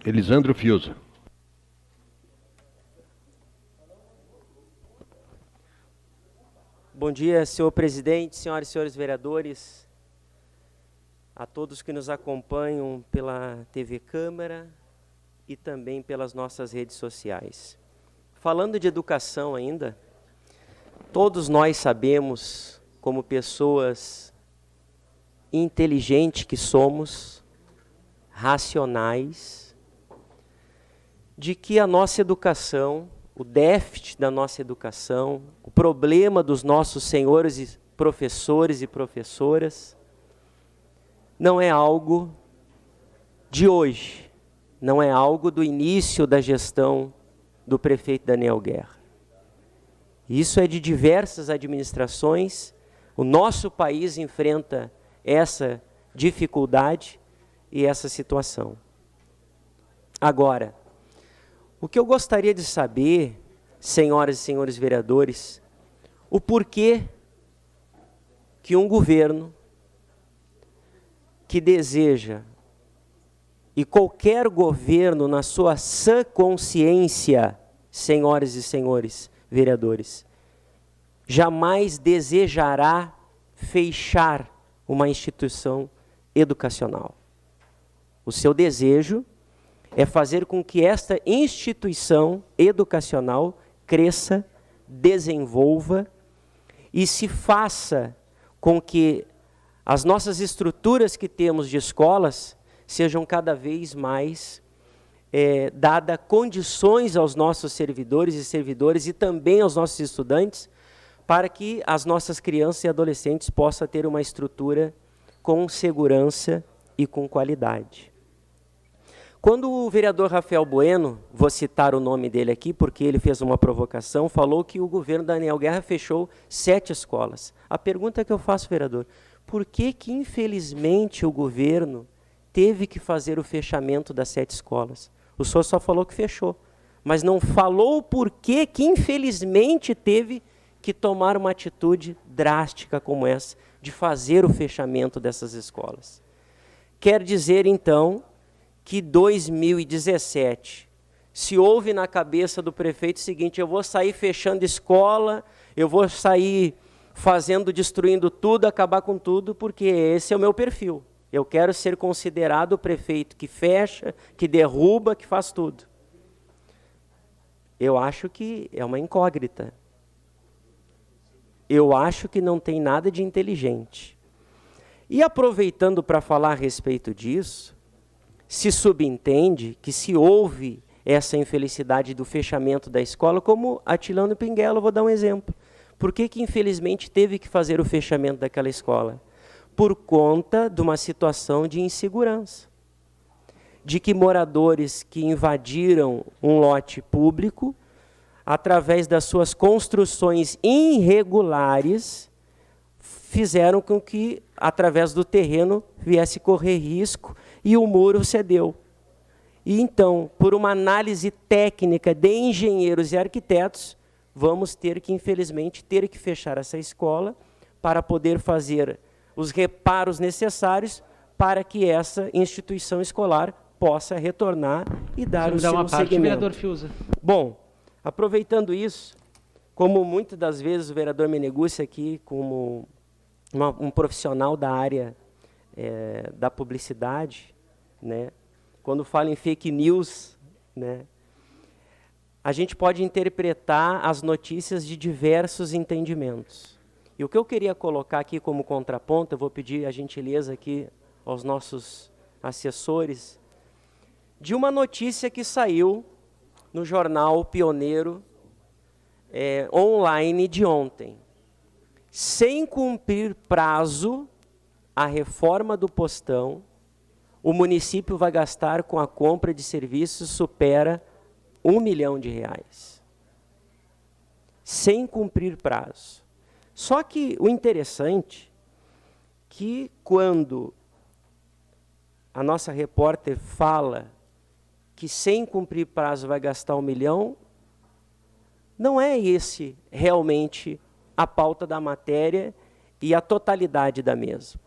Elisandro Fiuza. Bom dia, senhor presidente, senhoras e senhores vereadores, a todos que nos acompanham pela TV Câmara e também pelas nossas redes sociais. Falando de educação ainda, todos nós sabemos, como pessoas inteligentes que somos, racionais, de que a nossa educação, o déficit da nossa educação, o problema dos nossos senhores e professoras, não é algo de hoje, não é algo do início da gestão do prefeito Daniel Guerra. Isso é de diversas administrações, o nosso país enfrenta essa dificuldade e essa situação. Agora, o que eu gostaria de saber, senhoras e senhores vereadores, o porquê que um governo que deseja, e qualquer governo na sua sã consciência, senhoras e senhores vereadores, jamais desejará fechar uma instituição educacional. O seu desejo é fazer com que esta instituição educacional cresça, desenvolva e se faça com que as nossas estruturas que temos de escolas sejam cada vez mais dadas condições aos nossos servidores e servidoras e também aos nossos estudantes para que as nossas crianças e adolescentes possam ter uma estrutura com segurança e com qualidade. Quando o vereador Rafael Bueno, vou citar o nome dele aqui porque ele fez uma provocação, falou que o governo Daniel Guerra fechou 7 escolas. A pergunta que eu faço, vereador, por que que infelizmente o governo teve que fazer o fechamento das 7 escolas? O senhor só falou que fechou, mas não falou por que que infelizmente teve que tomar uma atitude drástica como essa, de fazer o fechamento dessas escolas. Quer dizer, então, que 2017, se houve na cabeça do prefeito o seguinte, eu vou sair fechando escola, eu vou sair destruindo tudo, acabar com tudo, porque esse é o meu perfil. Eu quero ser considerado o prefeito que fecha, que derruba, que faz tudo. Eu acho que é uma incógnita. Eu acho que não tem nada de inteligente. E aproveitando para falar a respeito disso, se subentende que se houve essa infelicidade do fechamento da escola, como Atilano Pinguelo, vou dar um exemplo. Por que que infelizmente teve que fazer o fechamento daquela escola? Por conta de uma situação de insegurança. De que moradores que invadiram um lote público, através das suas construções irregulares, fizeram com que, através do terreno, viesse correr risco e o muro cedeu. E então, por uma análise técnica de engenheiros e arquitetos, vamos ter que, infelizmente, fechar essa escola para poder fazer os reparos necessários para que essa instituição escolar possa retornar e dar o seu seguimento. Vereador Fiuza. Bom, aproveitando isso, como muitas das vezes o vereador Meneguzzi aqui, como um profissional da área da publicidade, né, quando fala em fake news, né, a gente pode interpretar as notícias de diversos entendimentos. E o que eu queria colocar aqui como contraponto, eu vou pedir a gentileza aqui aos nossos assessores, de uma notícia que saiu no jornal Pioneiro online de ontem. Sem cumprir prazo, a reforma do postão, o município vai gastar com a compra de serviços supera R$1 milhão. Sem cumprir prazo. Só que o interessante que quando a nossa repórter fala que sem cumprir prazo vai gastar R$1 milhão, não é esse realmente a pauta da matéria e a totalidade da mesma.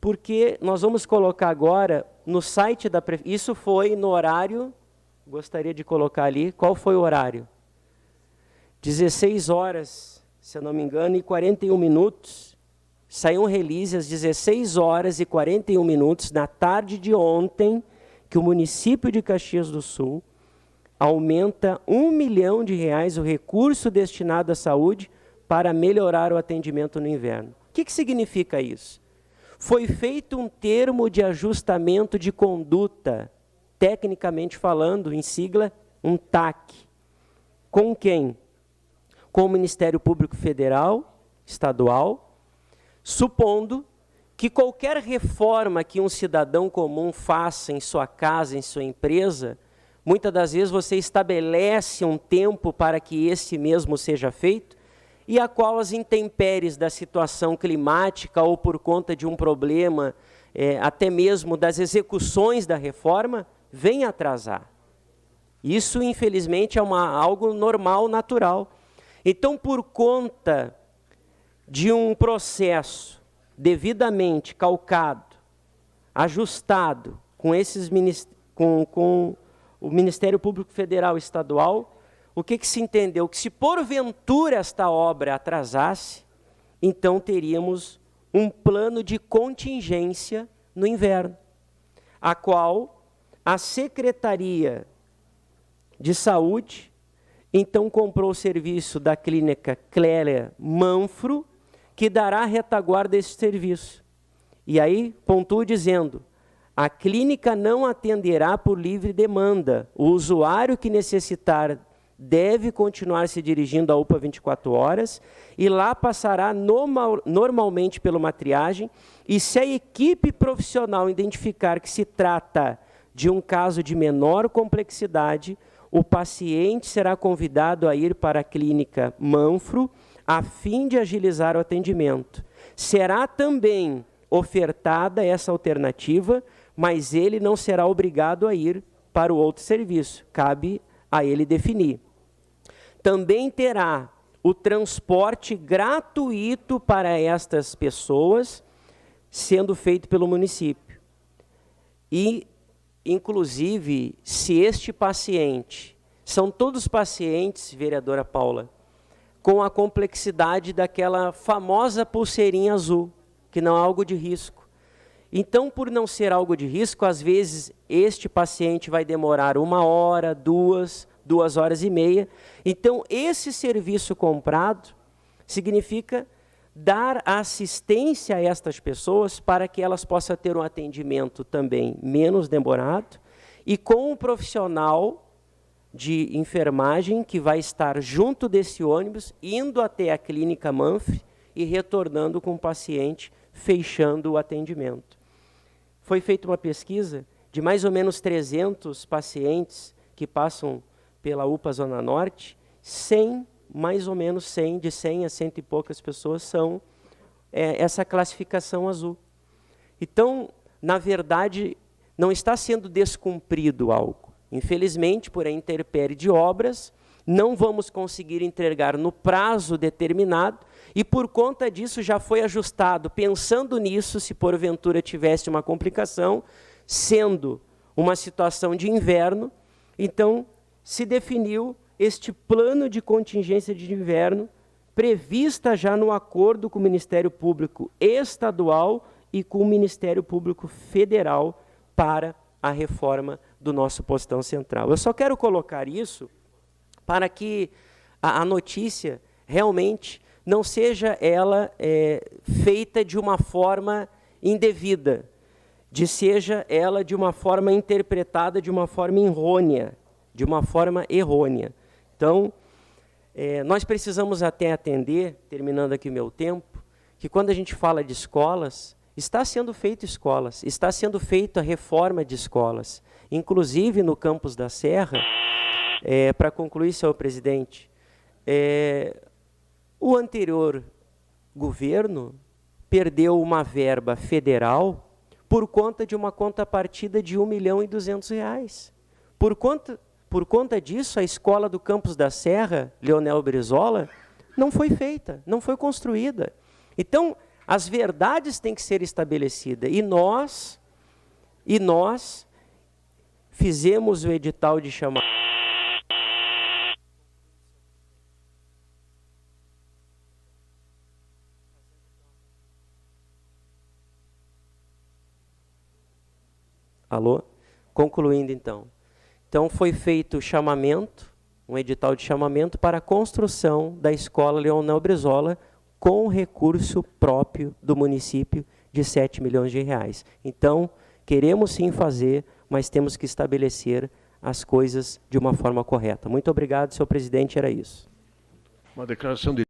porque nós vamos colocar agora no site da Prefeitura. Isso foi no horário, gostaria de colocar ali, qual foi o horário? 16 horas, se eu não me engano, e 41 minutos. Saiu um release às 16 horas e 41 minutos, na tarde de ontem, que o município de Caxias do Sul aumenta R$1 milhão o recurso destinado à saúde para melhorar o atendimento no inverno. O que significa isso? Foi feito um termo de ajustamento de conduta, tecnicamente falando, em sigla, um TAC. Com quem? Com o Ministério Público Federal, Estadual, supondo que qualquer reforma que um cidadão comum faça em sua casa, em sua empresa, muitas das vezes você estabelece um tempo para que esse mesmo seja feito, e a qual as intempéries da situação climática ou por conta de um problema, até mesmo das execuções da reforma, vem atrasar. Isso, infelizmente, é algo normal, natural. Então, por conta de um processo devidamente calcado, ajustado com o Ministério Público Federal e Estadual, o que se entendeu? Que se porventura esta obra atrasasse, então teríamos um plano de contingência no inverno, a qual a Secretaria de Saúde, então comprou o serviço da clínica Clélia Manfro, que dará retaguarda a esse serviço. E aí, pontua dizendo, a clínica não atenderá por livre demanda. O usuário que necessitar deve continuar se dirigindo à UPA 24 horas e lá passará normalmente pela uma triagem, e se a equipe profissional identificar que se trata de um caso de menor complexidade, o paciente será convidado a ir para a clínica Manfro a fim de agilizar o atendimento. Será também ofertada essa alternativa, mas ele não será obrigado a ir para o outro serviço, cabe a ele definir. Também terá o transporte gratuito para estas pessoas, sendo feito pelo município. E, inclusive, se este paciente, são todos pacientes, vereadora Paula, com a complexidade daquela famosa pulseirinha azul, que não é algo de risco. Então, por não ser algo de risco, às vezes este paciente vai demorar 1 hora, 2 horas e meia. Então, esse serviço comprado significa dar assistência a estas pessoas para que elas possam ter um atendimento também menos demorado e com um profissional de enfermagem que vai estar junto desse ônibus, indo até a clínica Manfre e retornando com o paciente, fechando o atendimento. Foi feita uma pesquisa de mais ou menos 300 pacientes que passam pela UPA Zona Norte, 100, mais ou menos 100, de 100 a 100 e poucas pessoas são essa classificação azul. Então, na verdade, não está sendo descumprido algo. Infelizmente, por a intempérie de obras, não vamos conseguir entregar no prazo determinado e, por conta disso, já foi ajustado, pensando nisso, se porventura tivesse uma complicação, sendo uma situação de inverno, então se definiu este plano de contingência de inverno, prevista já no acordo com o Ministério Público Estadual e com o Ministério Público Federal para a reforma do nosso postão central. Eu só quero colocar isso para que a notícia realmente não seja ela feita de uma forma indevida, seja ela de uma forma interpretada de uma forma errônea, Então, nós precisamos até atender, terminando aqui o meu tempo, que quando a gente fala de escolas, está sendo feito escolas, está sendo feita a reforma de escolas, inclusive no campus da Serra. Para concluir, senhor presidente, o anterior governo perdeu uma verba federal por conta de uma contrapartida de R$1,2 milhão. Por conta disso, a escola do campus da Serra, Leonel Brizola, não foi feita, não foi construída. Então, As verdades têm que ser estabelecidas. E nós fizemos o edital de chamamento. Alô? Concluindo então. Então foi feito o chamamento, um edital de chamamento para a construção da Escola Leonel Brizola com recurso próprio do município de 7 milhões de reais. Então, queremos sim fazer, mas temos que estabelecer as coisas de uma forma correta. Muito obrigado, senhor presidente, era isso. Uma declaração de